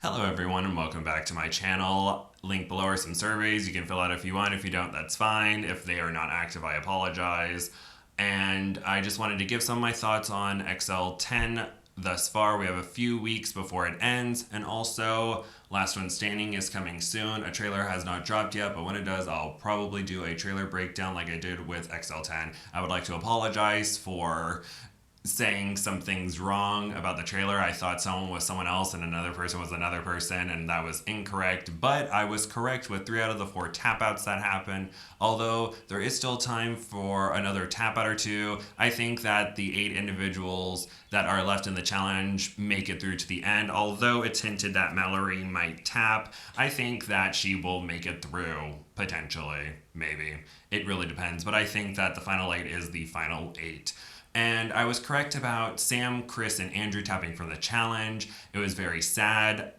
Hello everyone and welcome back to my channel. Link below are some surveys. You can fill out if you want. If you don't, that's fine. If they are not active, I apologize. And I just wanted to give some of my thoughts on XL10 thus far. We have a few weeks before it ends. And also, Last One Standing is coming soon. A trailer has not dropped yet, but when it does, I'll probably do a trailer breakdown like I did with XL10. I would like to apologize for saying some things wrong about the trailer. I thought someone was someone else and another person was another person, and that was incorrect. But I was correct with 3 out of the 4 tap outs that happened. Although there is still time for another tap out or two, I think that the 8 individuals that are left in the challenge make it through to the end. Although it's hinted that Mallory might tap, I think that she will make it through, potentially. Maybe. It really depends. But I think that the final 8 is the final 8. And I was correct about Sam, Chris, and Andrew tapping from the challenge. It was very sad.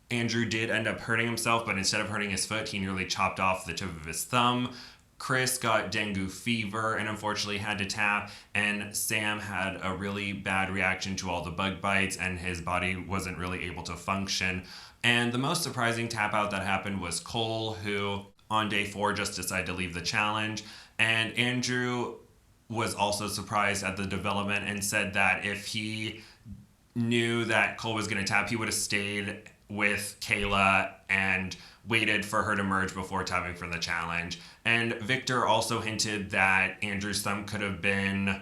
Andrew did end up hurting himself, but instead of hurting his foot, he nearly chopped off the tip of his thumb. Chris got dengue fever and unfortunately had to tap, and Sam had a really bad reaction to all the bug bites, and his body wasn't really able to function. And the most surprising tap out that happened was Cole, who on day 4 just decided to leave the challenge. And Andrew was also surprised at the development and said that if he knew that Cole was going to tap, he would have stayed with Kayla and waited for her to merge before tapping from the challenge. And Victor also hinted that Andrew's thumb could have been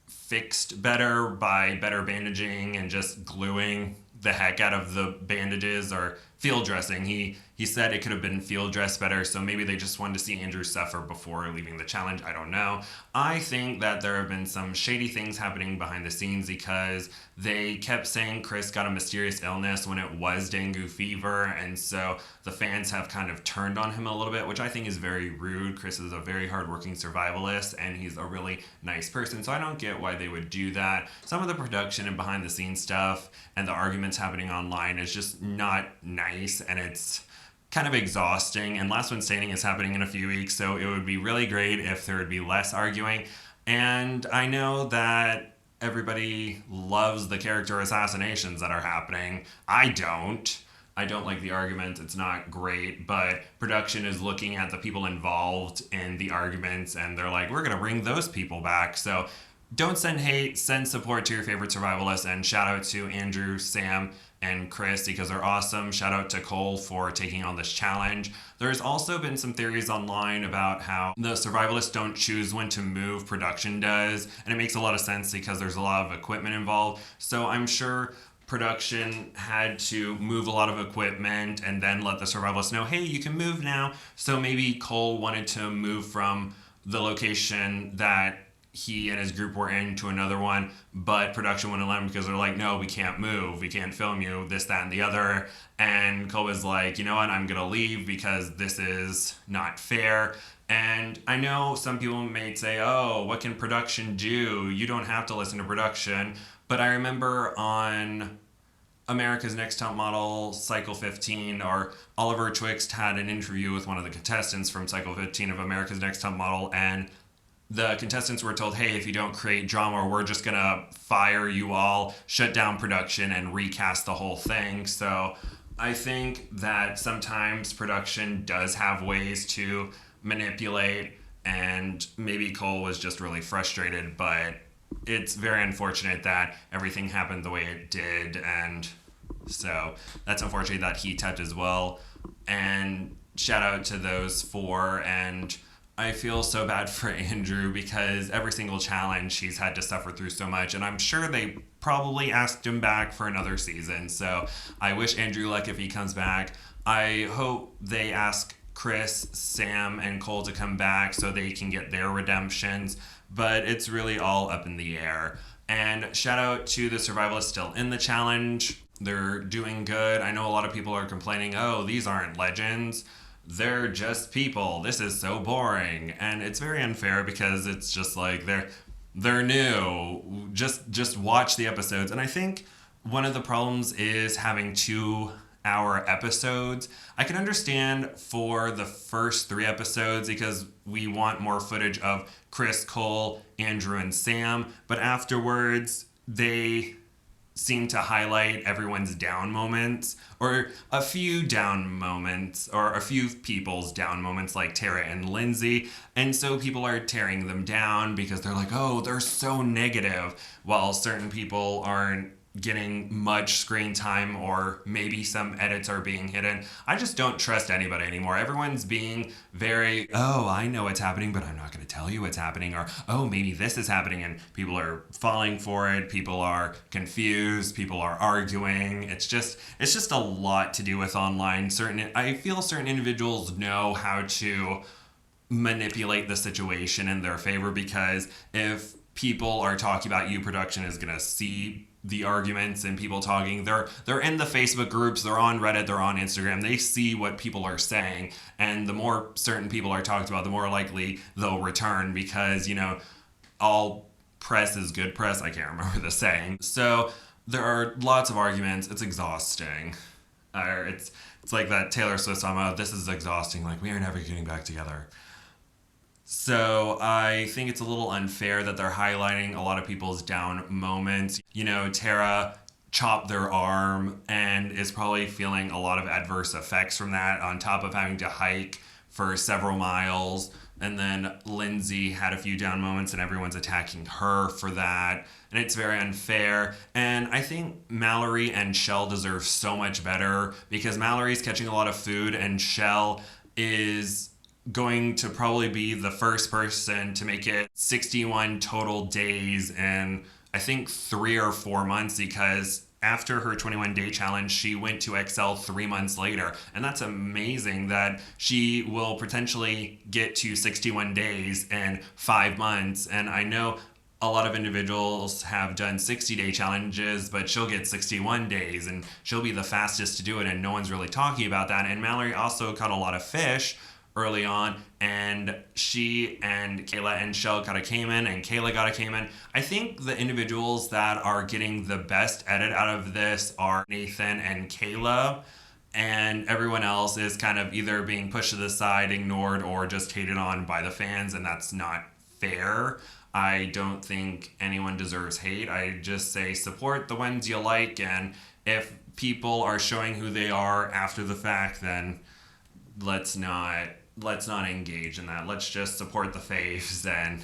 fixed better by better bandaging and just gluing the heck out of the bandages or field dressing. He said it could have been field dressed better, so maybe they just wanted to see Andrew suffer before leaving the challenge. I don't know. I think that there have been some shady things happening behind the scenes because they kept saying Chris got a mysterious illness when it was dengue fever, and so the fans have kind of turned on him a little bit, which I think is very rude. Chris is a very hardworking survivalist, and he's a really nice person, so I don't get why they would do that. Some of the production and behind the scenes stuff and the arguments happening online is just not nice, and it's kind of exhausting. And Last One Standing is happening in a few weeks, so it would be really great if there would be less arguing. And I know that everybody loves the character assassinations that are happening. I don't. I don't like the argument. It's not great, but production is looking at the people involved in the arguments and they're like, we're going to bring those people back. So don't send hate, send support to your favorite survivalists, and shout out to Andrew, Sam, and Chris because they're awesome. Shout out to Cole for taking on this challenge. There's also been some theories online about how the survivalists don't choose when to move, production does, and it makes a lot of sense because there's a lot of equipment involved. So I'm sure production had to move a lot of equipment and then let the survivalists know, hey, you can move now. So maybe Cole wanted to move from the location that he and his group were in to another one, but production wouldn't let him because they're like, no, we can't move, we can't film you, this, that, and the other. And Cole was like, you know what, I'm gonna leave because this is not fair. And I know some people may say, oh, what can production do? You don't have to listen to production. But I remember on America's Next Top Model Cycle 15, or Oliver Twixt had an interview with one of the contestants from Cycle 15 of America's Next Top Model, and the contestants were told, hey, if you don't create drama, we're just gonna fire you all, shut down production, and recast the whole thing. So I think that sometimes production does have ways to manipulate, and maybe Cole was just really frustrated, but it's very unfortunate that everything happened the way it did, and so that's unfortunate that he tapped as well. And shout out to those 4, and I feel so bad for Andrew because every single challenge he's had to suffer through so much, and I'm sure they probably asked him back for another season. So I wish Andrew luck if he comes back. I hope they ask Chris, Sam, and Cole to come back so they can get their redemptions, but it's really all up in the air. And shout out to the survivalists still in the challenge. They're doing good. I know a lot of people are complaining, oh, these aren't legends, they're just people, this is so boring. And it's very unfair because it's just like they're new, just watch the episodes. And I think one of the problems is having 2-hour episodes. I can understand for the first 3 episodes because we want more footage of Chris, Cole, Andrew, and Sam, but afterwards they seem to highlight everyone's down moments, or a few down moments, or a few people's down moments, like Tara and Lindsay. And so people are tearing them down because they're like, oh, they're so negative, while certain people aren't getting much screen time, or maybe some edits are being hidden. I just don't trust anybody anymore. Everyone's being very, oh, I know what's happening, but I'm not going to tell you what's happening, or oh, maybe this is happening, and people are falling for it. People are confused. People are arguing. It's just a lot to do with online. I feel certain individuals know how to manipulate the situation in their favor, because if people are talking about you, production is going to see the arguments and people talking. They're in the Facebook groups, they're on Reddit, they're on Instagram. They see what people are saying, and the more certain people are talked about, the more likely they'll return, because all press is good press. I can't remember the saying. So there are lots of arguments. It's exhausting. It's like that Taylor Swift song, oh, this is exhausting. Like, we are never getting back together. So I think it's a little unfair that they're highlighting a lot of people's down moments. Tara chopped their arm and is probably feeling a lot of adverse effects from that, on top of having to hike for several miles. And then Lindsay had a few down moments and everyone's attacking her for that. And it's very unfair. And I think Mallory and Shell deserve so much better, because Mallory's catching a lot of food and Shell is going to probably be the first person to make it 61 total days in, I think, 3 or 4 months, because after her 21-day challenge, she went to Excel 3 months later. And that's amazing that she will potentially get to 61 days in 5 months. And I know a lot of individuals have done 60-day challenges, but she'll get 61 days, and she'll be the fastest to do it, and no one's really talking about that. And Mallory also caught a lot of fish early on, and she and Kayla and Shell got a Cayman, and Kayla got a Cayman. I think the individuals that are getting the best edit out of this are Nathan and Kayla, and everyone else is kind of either being pushed to the side, ignored, or just hated on by the fans, and that's not fair. I don't think anyone deserves hate. I just say support the ones you like, and if people are showing who they are after the fact, then let's not engage in that. Let's just support the faves and,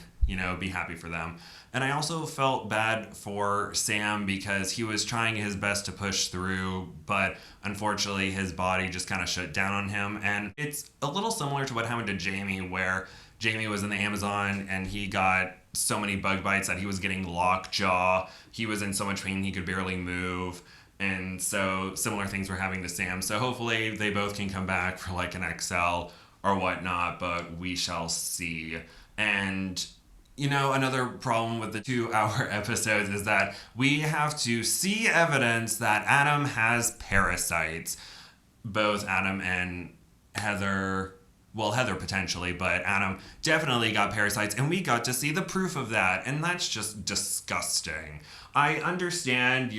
be happy for them. And I also felt bad for Sam, because he was trying his best to push through, but unfortunately his body just kind of shut down on him. And it's a little similar to what happened to Jamie, where Jamie was in the Amazon and he got so many bug bites that he was getting lockjaw. He was in so much pain he could barely move. And so similar things were happening to Sam. So hopefully they both can come back for like an XL or whatnot, but we shall see. And, another problem with the 2-hour episodes is that we have to see evidence that Adam has parasites. Both Adam and Heather, well, Heather potentially, but Adam definitely got parasites, and we got to see the proof of that, and that's just disgusting. I understand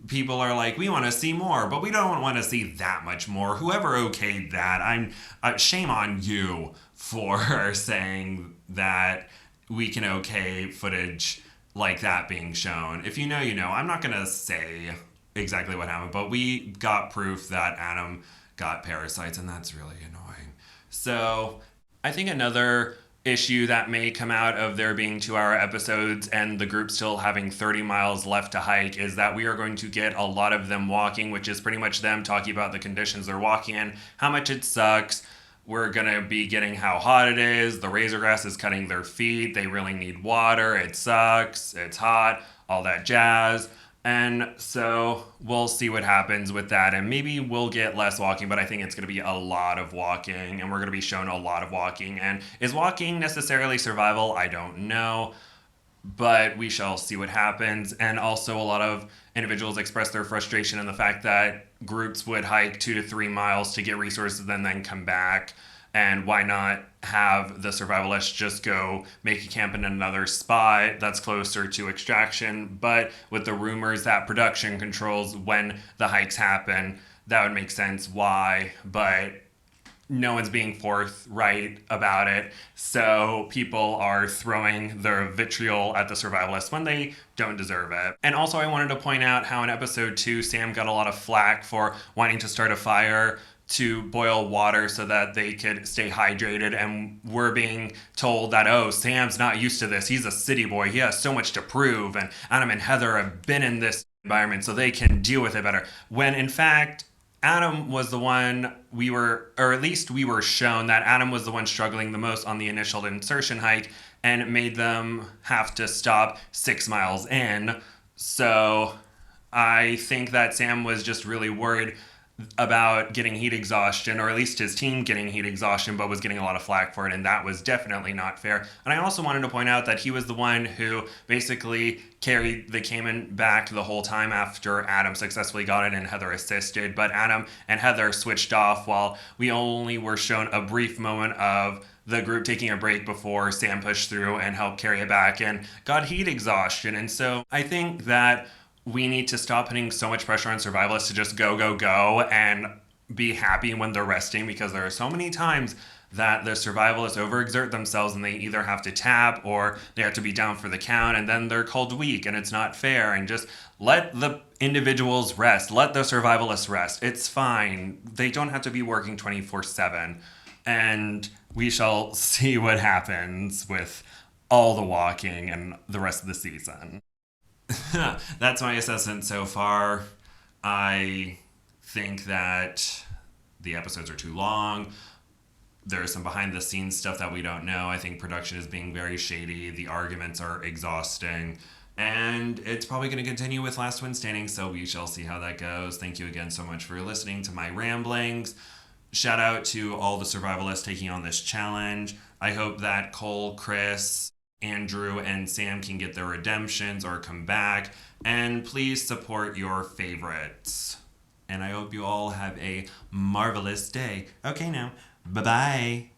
people are like, we want to see more, but we don't want to see that much more. Whoever okayed that, shame on you for saying that we can okay footage like that being shown. If you know, you know. I'm not going to say exactly what happened, but we got proof that Adam got parasites, and that's really annoying. So I think another issue that may come out of there being 2-hour episodes and the group still having 30 miles left to hike is that we are going to get a lot of them walking, which is pretty much them talking about the conditions they're walking in, how much it sucks. We're going to be getting how hot it is. The razor grass is cutting their feet. They really need water. It sucks. It's hot. All that jazz. And so we'll see what happens with that. And maybe we'll get less walking, but I think it's going to be a lot of walking. And we're going to be shown a lot of walking. And is walking necessarily survival? I don't know. But we shall see what happens. And also a lot of individuals express their frustration in the fact that groups would hike 2 to 3 miles to get resources and then come back. And why not have the survivalists just go make a camp in another spot that's closer to extraction? But with the rumors that production controls when the hikes happen, that would make sense why. But no one's being forthright about it. So people are throwing their vitriol at the survivalists when they don't deserve it. And also, I wanted to point out how in episode 2, Sam got a lot of flack for wanting to start a fire to boil water so that they could stay hydrated. And we're being told that, oh, Sam's not used to this. He's a city boy. He has so much to prove. And Adam and Heather have been in this environment so they can deal with it better. When in fact, Adam was the one or at least we were shown that Adam was the one struggling the most on the initial insertion hike, and it made them have to stop 6 miles in. So I think that Sam was just really worried about getting heat exhaustion, or at least his team getting heat exhaustion, but was getting a lot of flack for it, and that was definitely not fair. And I also wanted to point out that he was the one who basically carried the Cayman back the whole time after Adam successfully got it and Heather assisted, but Adam and Heather switched off while we only were shown a brief moment of the group taking a break before Sam pushed through and helped carry it back and got heat exhaustion. And so I think that we need to stop putting so much pressure on survivalists to just go, go, go and be happy when they're resting, because there are so many times that the survivalists overexert themselves and they either have to tap or they have to be down for the count, and then they're called weak and it's not fair. And just let the individuals rest. Let the survivalists rest. It's fine. They don't have to be working 24/7. And we shall see what happens with all the walking and the rest of the season. That's my assessment so far. I think that the episodes are too long. There's some behind the scenes stuff that we don't know. I think production is being very shady. The arguments are exhausting. And it's probably going to continue with Last One Standing, so we shall see how that goes. Thank you again so much for listening to my ramblings. Shout out to all the survivalists taking on this challenge. I hope that Cole, Chris, Andrew, and Sam can get their redemptions or come back. And please support your favorites. And I hope you all have a marvelous day. Okay, now, bye-bye.